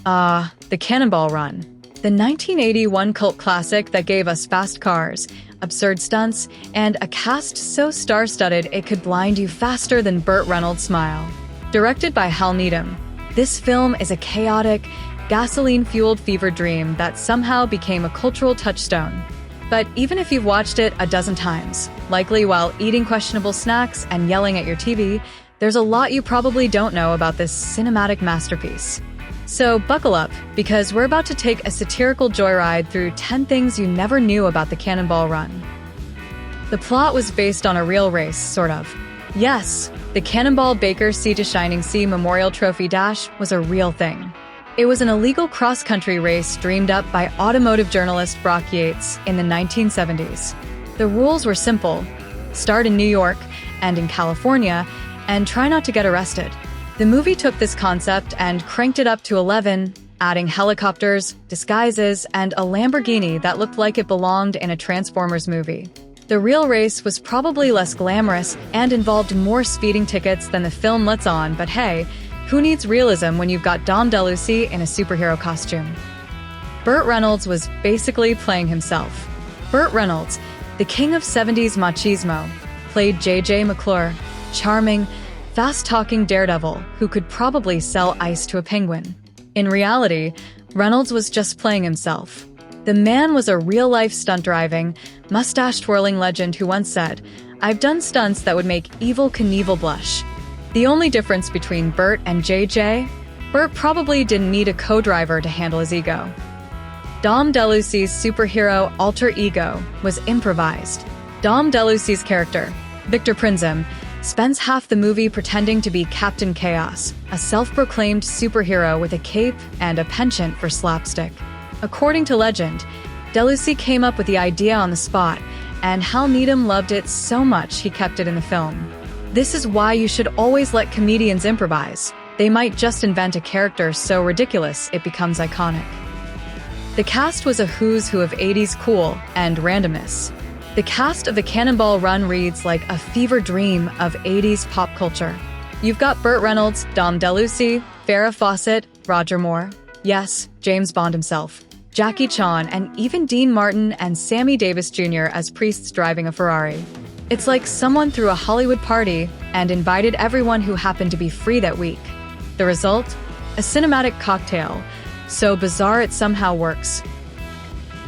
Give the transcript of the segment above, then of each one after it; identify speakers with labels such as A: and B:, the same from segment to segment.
A: The Cannonball Run. The 1981 cult classic that gave us fast cars, absurd stunts, and a cast so star-studded it could blind you faster than Burt Reynolds' smile. Directed by Hal Needham, this film is a chaotic, gasoline-fueled fever dream that somehow became a cultural touchstone. But even if you've watched it a dozen times, likely while eating questionable snacks and yelling at your TV, there's a lot you probably don't know about this cinematic masterpiece. So buckle up, because we're about to take a satirical joyride through 10 things you never knew about the Cannonball Run. The plot was based on a real race, sort of. Yes, the Cannonball Baker Sea to Shining Sea Memorial Trophy Dash was a real thing. It was an illegal cross-country race dreamed up by automotive journalist Brock Yates in the 1970s. The rules were simple: start in New York and in California, and try not to get arrested. The movie took this concept and cranked it up to 11, adding helicopters, disguises, and a Lamborghini that looked like it belonged in a Transformers movie. The real race was probably less glamorous and involved more speeding tickets than the film lets on, but hey, who needs realism when you've got Dom DeLuise in a superhero costume? Burt Reynolds was basically playing himself. Burt Reynolds, the king of 70s machismo, played J.J. McClure, charming, fast-talking daredevil who could probably sell ice to a penguin. In reality, Reynolds was just playing himself. The man was a real-life stunt-driving, mustache-twirling legend who once said, "I've done stunts that would make Evel Knievel blush." The only difference between Burt and JJ? Burt probably didn't need a co-driver to handle his ego. Dom DeLuise's superhero alter ego was improvised. Dom DeLuise's character, Victor Prinzem, spends half the movie pretending to be Captain Chaos, a self-proclaimed superhero with a cape and a penchant for slapstick. According to legend, DeLuise came up with the idea on the spot, and Hal Needham loved it so much he kept it in the film. This is why you should always let comedians improvise. They might just invent a character so ridiculous it becomes iconic. The cast was a who's who of 80s cool and randomness. The cast of the Cannonball Run reads like a fever dream of 80s pop culture. You've got Burt Reynolds, Dom DeLuise, Farrah Fawcett, Roger Moore, yes, James Bond himself, Jackie Chan, and even Dean Martin and Sammy Davis Jr. as priests driving a Ferrari. It's like someone threw a Hollywood party and invited everyone who happened to be free that week. The result? A cinematic cocktail, so bizarre it somehow works.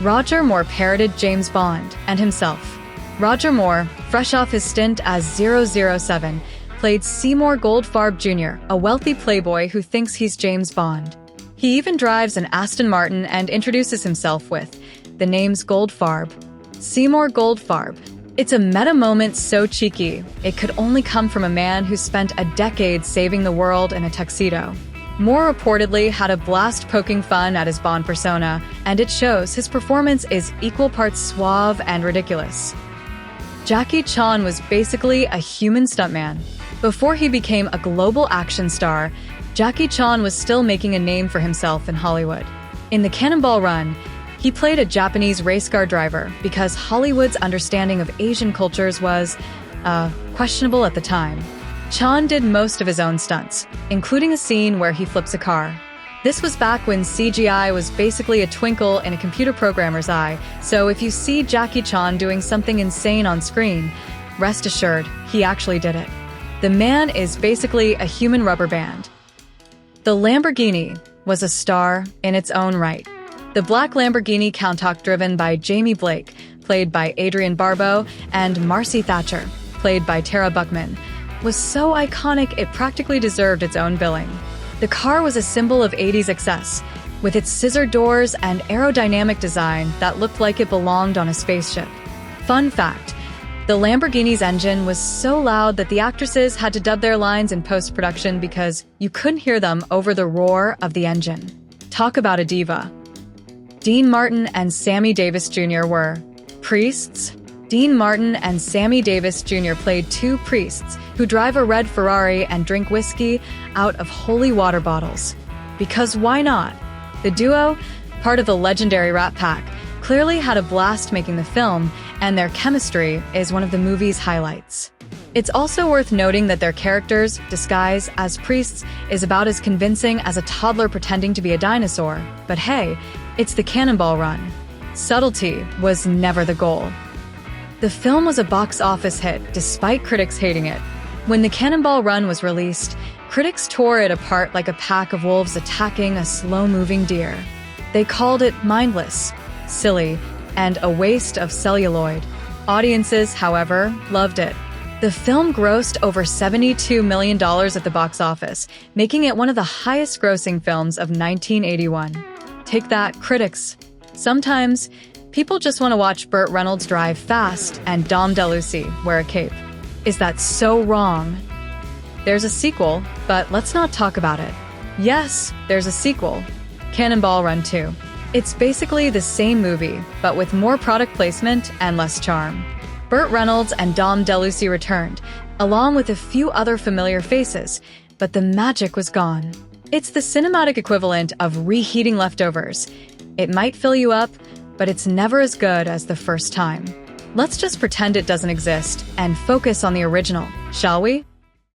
A: Roger Moore parodied James Bond and himself. Roger Moore, fresh off his stint as 007, played Seymour Goldfarb Jr., a wealthy playboy who thinks he's James Bond. He even drives an Aston Martin and introduces himself with the name's Goldfarb. Seymour Goldfarb. It's a meta moment so cheeky, it could only come from a man who spent a decade saving the world in a tuxedo. Moore reportedly had a blast poking fun at his Bond persona, and it shows. His performance is equal parts suave and ridiculous. Jackie Chan was basically a human stuntman. Before he became a global action star, Jackie Chan was still making a name for himself in Hollywood. In the Cannonball Run, he played a Japanese race car driver because Hollywood's understanding of Asian cultures was, questionable at the time. Chan did most of his own stunts, including a scene where he flips a car. This was back when CGI was basically a twinkle in a computer programmer's eye, so if you see Jackie Chan doing something insane on screen, rest assured, he actually did it. The man is basically a human rubber band. The Lamborghini was a star in its own right. The black Lamborghini Countach driven by Jamie Blake, played by Adrienne Barbeau, and Marcy Thatcher, played by Tara Buckman, was so iconic it practically deserved its own billing. The car was a symbol of 80s excess, with its scissor doors and aerodynamic design that looked like it belonged on a spaceship. Fun fact, the Lamborghini's engine was so loud that the actresses had to dub their lines in post-production because you couldn't hear them over the roar of the engine. Talk about a diva. Dean Martin and Sammy Davis Jr. were priests. Dean Martin and Sammy Davis Jr. played two priests who drive a red Ferrari and drink whiskey out of holy water bottles. Because why not? The duo, part of the legendary Rat Pack, clearly had a blast making the film, and their chemistry is one of the movie's highlights. It's also worth noting that their characters' disguise as priests is about as convincing as a toddler pretending to be a dinosaur. But hey, it's the Cannonball Run. Subtlety was never the goal. The film was a box office hit, despite critics hating it. When the Cannonball Run was released, critics tore it apart like a pack of wolves attacking a slow-moving deer. They called it mindless, silly, and a waste of celluloid. Audiences, however, loved it. The film grossed over $72 million at the box office, making it one of the highest-grossing films of 1981. Take that, critics. Sometimes, people just want to watch Burt Reynolds drive fast and Dom DeLuise wear a cape. Is that so wrong? There's a sequel, but let's not talk about it. Yes, there's a sequel, Cannonball Run 2. It's basically the same movie, but with more product placement and less charm. Burt Reynolds and Dom DeLuise returned, along with a few other familiar faces, but the magic was gone. It's the cinematic equivalent of reheating leftovers. It might fill you up, but it's never as good as the first time. Let's just pretend it doesn't exist and focus on the original, shall we?